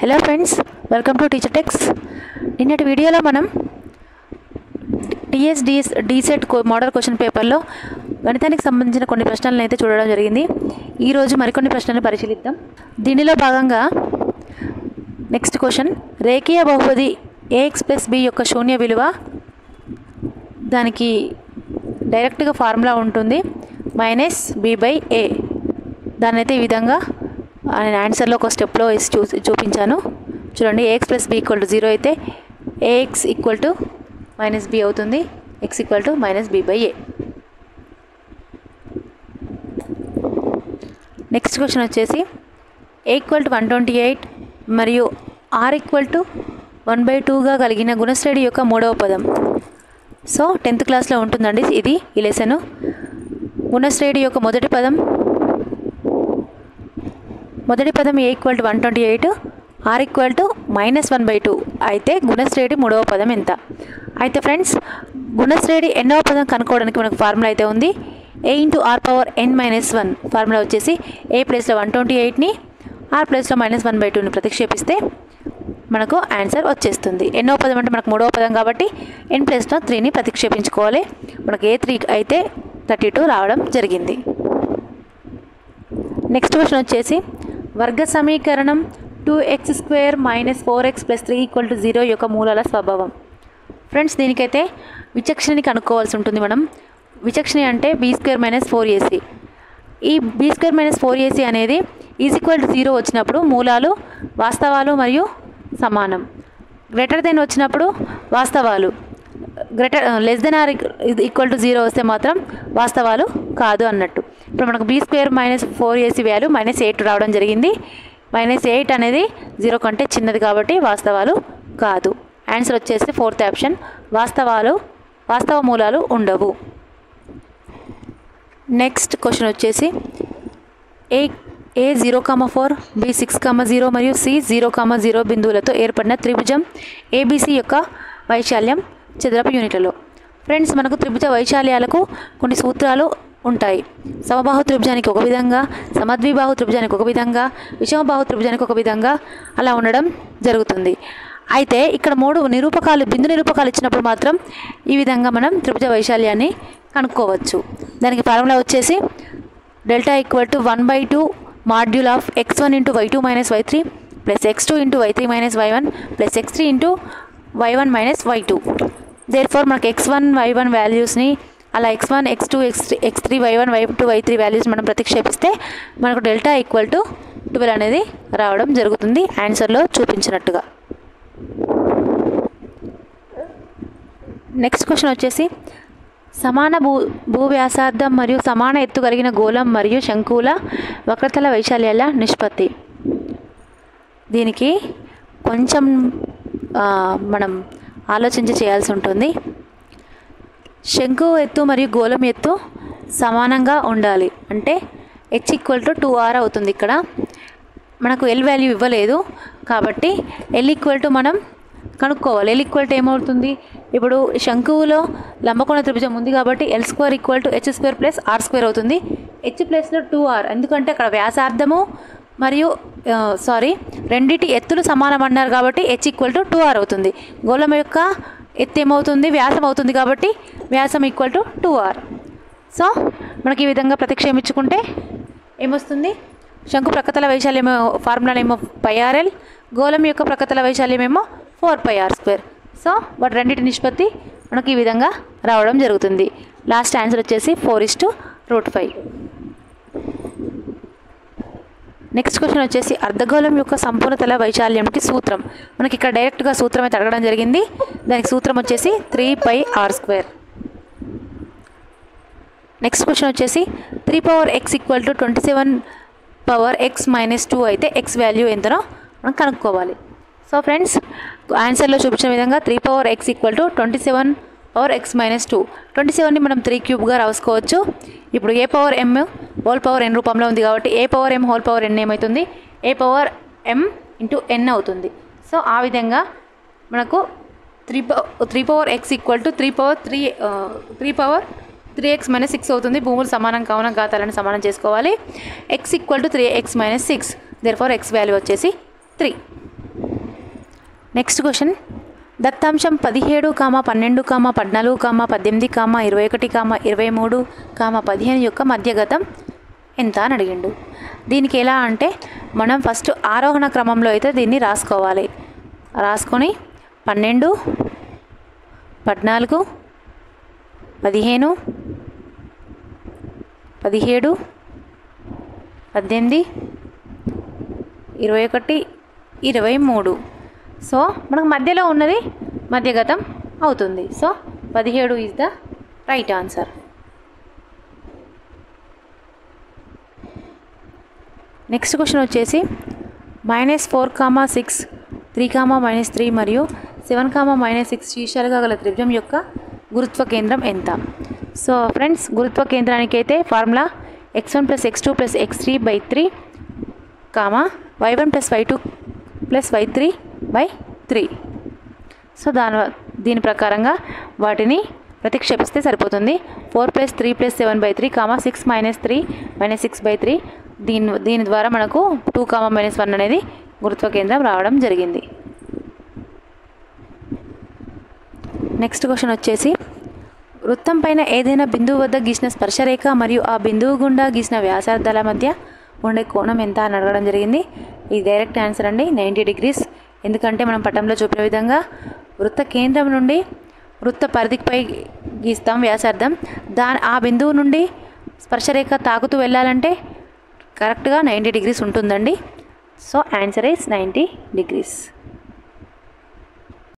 Hello friends, welcome to teacher tax. నిన్నటి వీడియోలో మనం DSET మోడల్ క్వశ్చన్ పేపర్లో గణితానికి సంబంధించిన కొన్ని ప్రశ్నలను అయితే చూడడం జరిగింది. ఈరోజు మరికొన్ని ప్రశ్నలను పరిశీలిద్దాం. దీనిలో భాగంగా నెక్స్ట్ క్వశ్చన్, రేఖీయ బహుపది ax+b యొక్క శూన్య విలువ, దానికి డైరెక్ట్గా ఫార్ములా ఉంటుంది -b/a. దాన్ని అయితే ఈ విధంగా నేను ఆన్సర్లో ఒక స్టెప్లో వేసి చూపించాను. చూడండి, ax+b = 0 అయితే ax = -b అవుతుంది, x = -b/a. నెక్స్ట్ క్వశ్చన్ వచ్చేసి a = 128 మరియు r = 1/2గా కలిగిన గుణశ్రేణి యొక్క మూడవ పదం. సో 10th క్లాస్లో ఉంటుందండి ఇది ఈ లెసను. గుణశ్రేణి యొక్క మొదటి పదం a = 128, r = -1/2 అయితే గుణశ్రేణి మూడవ పదం ఎంత? అయితే ఫ్రెండ్స్, గుణశ్రేణి ఎన్నవ పదం కనుక్కోవడానికి మనకు ఫార్ములా అయితే ఉంది. a × r⁻n−1 ఫార్ములా వచ్చేసి a ప్లేస్లో 128ని r ప్లేస్లో -1/2ని ప్రతిక్షేపిస్తే మనకు ఆన్సర్ వచ్చేస్తుంది. ఎన్నో పదం అంటే మనకు మూడవ పదం కాబట్టి n ప్లేస్లో 3ని ప్రతిక్షేపించుకోవాలి. మనకు a3 అయితే 32 రావడం జరిగింది. నెక్స్ట్ క్వశ్చన్ వచ్చేసి, వర్గ సమీకరణం 2x² - 4x + 3 = 0 యొక్క మూలాల స్వభావం. ఫ్రెండ్స్, దీనికైతే విచక్షణని కనుక్కోవాల్సి ఉంటుంది. మనం విచక్షణ అంటే b² - 4ac. ఈ b² - 4ac అనేది = 0 వచ్చినప్పుడు మూలాలు వాస్తవాలు మరియు సమానం. గ్రేటర్ దెన్ వచ్చినప్పుడు వాస్తవాలు, <= 0 వస్తే మాత్రం వాస్తవాలు కాదు అన్నట్టు. ఇప్పుడు మనకు b² - 4ac వాల్యూ -8 రావడం జరిగింది. -8 అనేది 0 కంటే చిన్నది కాబట్టి వాస్తవాలు కాదు. ఆన్సర్ వచ్చేసి 4th ఆప్షన్, వాస్తవ మూలాలు ఉండవు. నెక్స్ట్ క్వశ్చన్ వచ్చేసి, a 0,4, b 6,0 మరియు c 0,0 బిందువులతో ఏర్పడిన త్రిభుజం ABC యొక్క వైశాల్యం చదరపు యూనిట్లలో. ఫ్రెండ్స్, మనకు త్రిభుజ వైశాల్యాలకు కొన్ని సూత్రాలు ఉంటాయి. సమబాహు త్రిభుజానికి ఒక విధంగా, సమద్విబాహు త్రిభుజానికి ఒక విధంగా, విషమబాహు త్రిభుజానికి ఒక విధంగా అలా ఉండడం జరుగుతుంది. అయితే ఇక్కడ బిందు నిరూపకాలు ఇచ్చినప్పుడు మాత్రం ఈ విధంగా మనం త్రిభుజ వైశాల్యాన్ని కనుక్కోవచ్చు. దానికి ఫార్ములా వచ్చేసి δ = 1/2 module of x1 × y2 - y3 + x2 × y3 - y1 + x3 × y1 - y2. Therefore మనకు x1 y1 వాల్యూస్ని, అలా x1 x2 x3 y1 y2 y3 values మనం ప్రతిక్షేపిస్తే మనకు δ = 12 అనేది రావడం జరుగుతుంది ఆన్సర్లో చూపించినట్టుగా. నెక్స్ట్ క్వశ్చన్ వచ్చేసి, సమాన భూవ్యాసార్థం మరియు సమాన ఎత్తు కలిగిన గోళం మరియు శంకువుల వక్రతల వైశాల్యాల నిష్పత్తి. దీనికి కొంచెం మనం ఆలోచించి చేయాల్సి ఉంటుంది. శంకువు ఎత్తు మరియు గోళం ఎత్తు సమానంగా ఉండాలి అంటే h = 2r అవుతుంది. ఇక్కడ మనకు L వాల్యూ ఇవ్వలేదు కాబట్టి L = మనం కనుక్కోవాలి. L = ఏమవుతుంది? ఇప్పుడు శంకువులో లంబకోణ త్రిభుజం ఉంది కాబట్టి L² = h² + r² అవుతుంది. h ప్లేస్లో 2r, ఎందుకంటే అక్కడ వ్యాసార్థము మరియు రెండిటి ఎత్తులు సమానం అన్నారు కాబట్టి h = 2r అవుతుంది. గోళం యొక్క ఎత్తు ఏమవుతుంది? వ్యాసం అవుతుంది కాబట్టి వ్యాసం = 2r. సో మనకి ఈ విధంగా ప్రతిక్షేపించుకుంటే ఏమొస్తుంది? శంకు ప్రక్కతల వైశాల్యం ఫార్ములానేమో πrl, గోళం యొక్క ప్రక్కతల వైశాల్యమేమో 4πr². సో వాటి రెండింటి నిష్పత్తి మనకి ఈ విధంగా రావడం జరుగుతుంది. లాస్ట్ ఆన్సర్ వచ్చేసి 4:5. నెక్స్ట్ క్వశ్చన్ వచ్చేసి, అర్ధగోళం యొక్క సంపూర్ణతల వైశాల్యంకి సూత్రం. మనకి ఇక్కడ డైరెక్ట్గా సూత్రం అయితే అడగడం జరిగింది. దానికి సూత్రం వచ్చేసి 3πr². నెక్స్ట్ క్వశ్చన్ వచ్చేసి, 3x = 27x - 2 అయితే x వాల్యూ ఎంతనో మనం కనుక్కోవాలి. సో ఫ్రెండ్స్, ఆన్సర్లో చూపించిన విధంగా 3x = 27x - 2. 27ని మనం 3³ రాసుకోవచ్చు. ఇప్పుడు a⁻m⁴n రూపంలో ఉంది కాబట్టి a⁻m⁴n ఏమవుతుంది? a⁻m × n అవుతుంది. సో ఆ విధంగా మనకు 3x = 3x - 6 అవుతుంది. భూములు సమానం కావున ఘాతాలను సమానం చేసుకోవాలి. x = 3x - 6, therefore x value వచ్చేసి 3. నెక్స్ట్ క్వశ్చన్ దత్తాంశం 17, 12, 14, 18, 21, 23, 15 యొక్క మధ్యగతం ఎంత అని అడిగిండు. దీనికి ఎలా అంటే మనం ఫస్ట్ ఆరోహణ క్రమంలో అయితే దీన్ని రాసుకోవాలి. రాసుకొని 12, 14, 15, 17, 18, 21, 23. సో మనకు మధ్యలో ఉన్నది మధ్యగతం అవుతుంది. So 17 is the right answer. Next question వచ్చేసి -4, 6, 3, -3 మరియు 7, -6 శీర్షాలుగా గల త్రిభుజం యొక్క గురుత్వ కేంద్రం ఎంత? సో ఫ్రెండ్స్, గురుత్వ కేంద్రానికి అయితే formula x1 + x2 + x3/3, y1 + y2 + y3/3. So దీని ప్రకారంగా వాటిని ప్రతిక్షేపిస్తే సరిపోతుంది. 4 + 3 + 7/3, 6 - 3 - 6/3. దీని ద్వారా మనకు 2, -1 అనేది గురుత్వ కేంద్రం రావడం జరిగింది. నెక్స్ట్ క్వశ్చన్ వచ్చేసి వృత్తం పైన ఏదైనా బిందువు వద్ద గీసిన స్పర్శరేఖ మరియు ఆ బిందువు గుండా గీసిన వ్యాసార్థాల మధ్య ఉండే కోణం ఎంత అని అడగడం జరిగింది. ఇది డైరెక్ట్ ఆన్సర్ అండి, 90 degrees. ఎందుకంటే మనం పటంలో చూపిన విధంగా వృత్త కేంద్రం నుండి వృత్త పరిధిపై గీస్తాం వ్యాసార్థం. ఆ బిందువు నుండి స్పర్శరేఖ తాకుతూ వెళ్ళాలంటే కరెక్ట్గా 90 degrees ఉంటుందండి. So answer is 90 degrees.